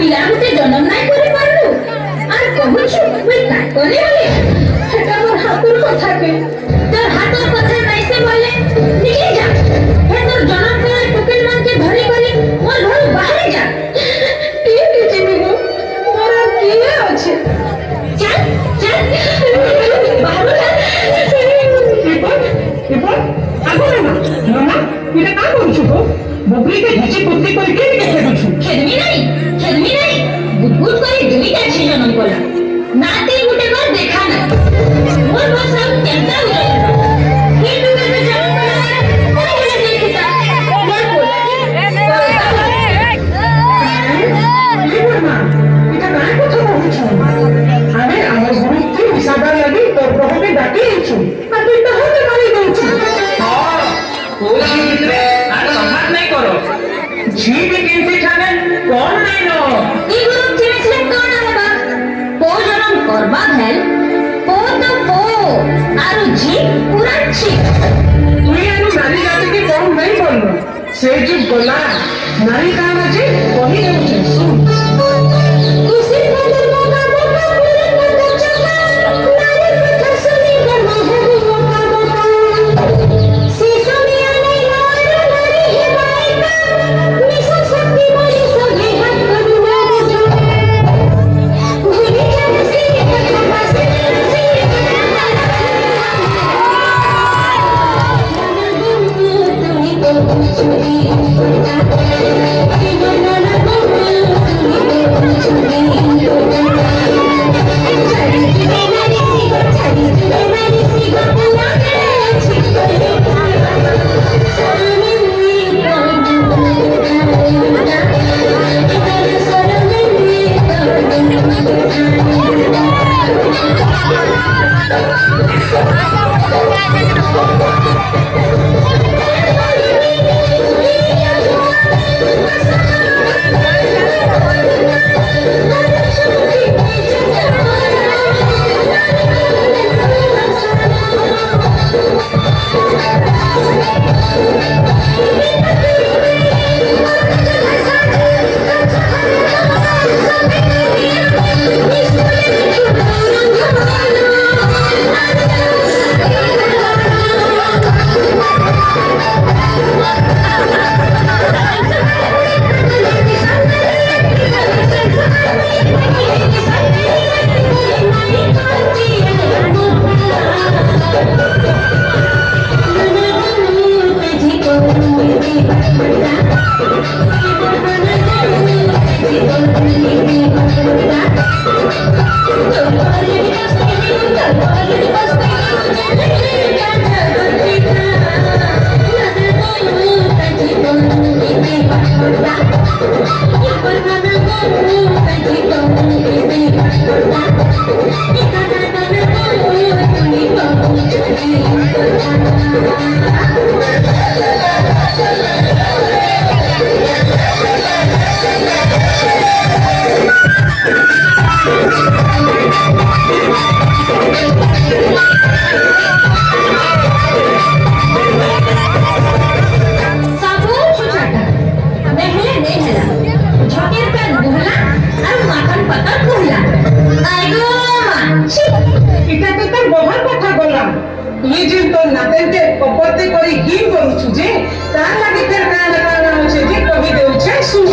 ପିଲା ଗୋଟେ ଜନ୍ମ ନାଇଁ କରି ପାରିଲୁ আর কহুଛୁ মুই কাই করে বলে এটা মোর হাতুর কথা কে তোর হাতুর কথা নাইছে বলে নিকে যা হে তোর জনম করে টুকেল মানকে ধরি করে মোর ঘর বাহিরে যা কি দিছি মিনু মোর আর কি আছে চল চল বাহু যা এবার আগো না মামা এটা কা করছো গো বকরিকে ঢেচি পুত্তি করে কে কে খেলছো খেদমি নাই গুদগুদ করে দুইটা ছিল জন্ম কলা নাতি গুটে বার দেখা না মোর বসব কেনটা হলো কি তুমি জন্ম কলা কোন বলে দেখিতা মোর বলা মা এটা কার কথা বলছো আরে আমার গুরু কি হিসাবা লাগি তোর প্রভুকে ডাকিয়েছো আর তুই তাহলে মারি দউছো কোলা ভিতরে আর সম্মান নাই করো ঝি भी किनसे छाने कौन नहीं नो কি গুরু চিনেছিলেন কোন হবা পো জনম করবা ভেল পো তো পো আর জি পুরা ছি তুই আনু নারী জাতিকে কম নাই বললো সে যুগ গলা নারী কাম আছে কহি দেউছে শুন किसी कदर मौका मौका पूरे मत चला नारी कथा सुनी कर महबूब मौका मौका सीसो में आने नारी नारी है बाइका मिशन शक्ति बड़ी सभी हाथ करुणा जो भूली जा सी कथा बस सी तुम्ही को चुरी তুই যে তোর নাতেনকে কপর্তি করে কি করছু যে তার লাগি ফের কান কান হচ্ছে যে কবি দেউছে শুন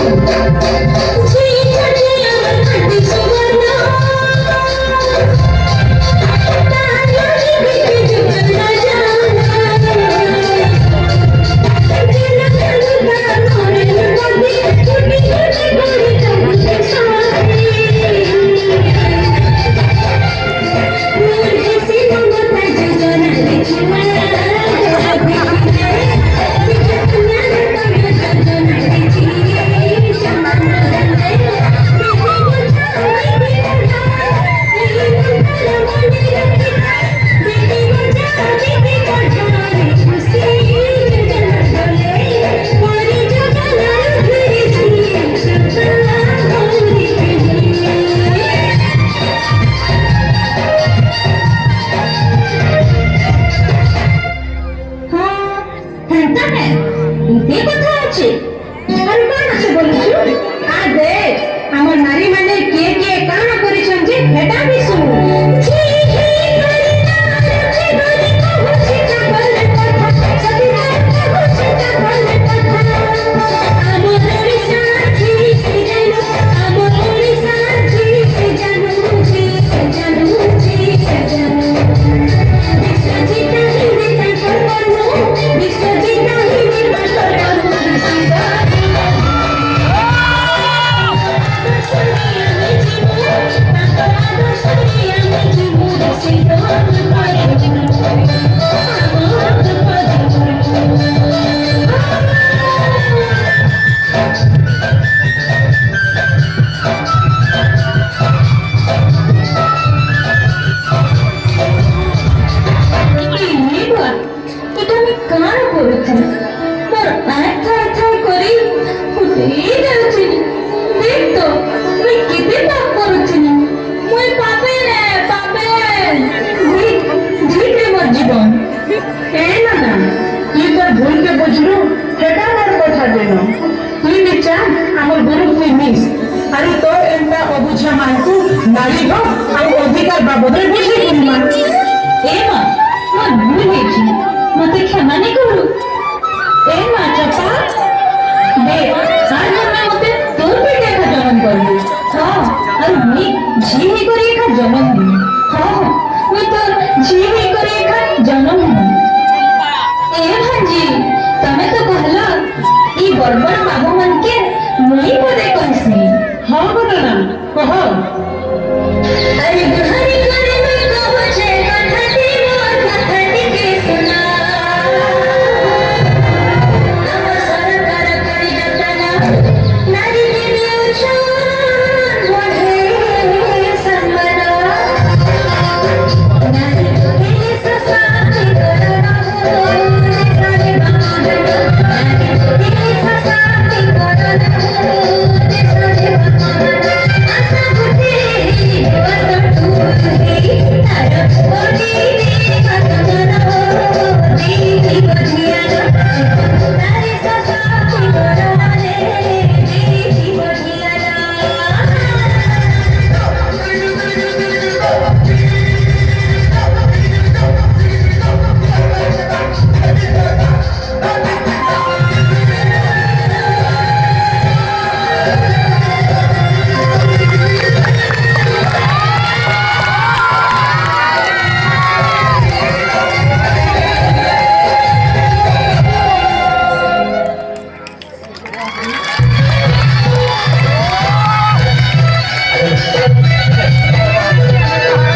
ଝିଅ ମାନଙ୍କୁ ନାରୀର ଆଉ ଅଧିକାର ବାବଦରେ ବୁଝେଇ କହିମା। ଏ ମା ମୋ ଭୁଲ ହେଇଛି ମତେ କ୍ଷମା ନେଇ କରୁ। ଏ ମା ଚପା ଦେ আর জন্য মতে তোর পেটে একা জনম করবি। হ্যাঁ আর মুই ঝি হই করে একা জনম দিই। হ্যাঁ মুই তোর ঝি হই করে একা জনম দিই। এ ভাঞ্জি তুমি তো কহল ই বড় বড় বাবু মনকে মুই পদে কইছি। ହଁ ଘଟଣା କହ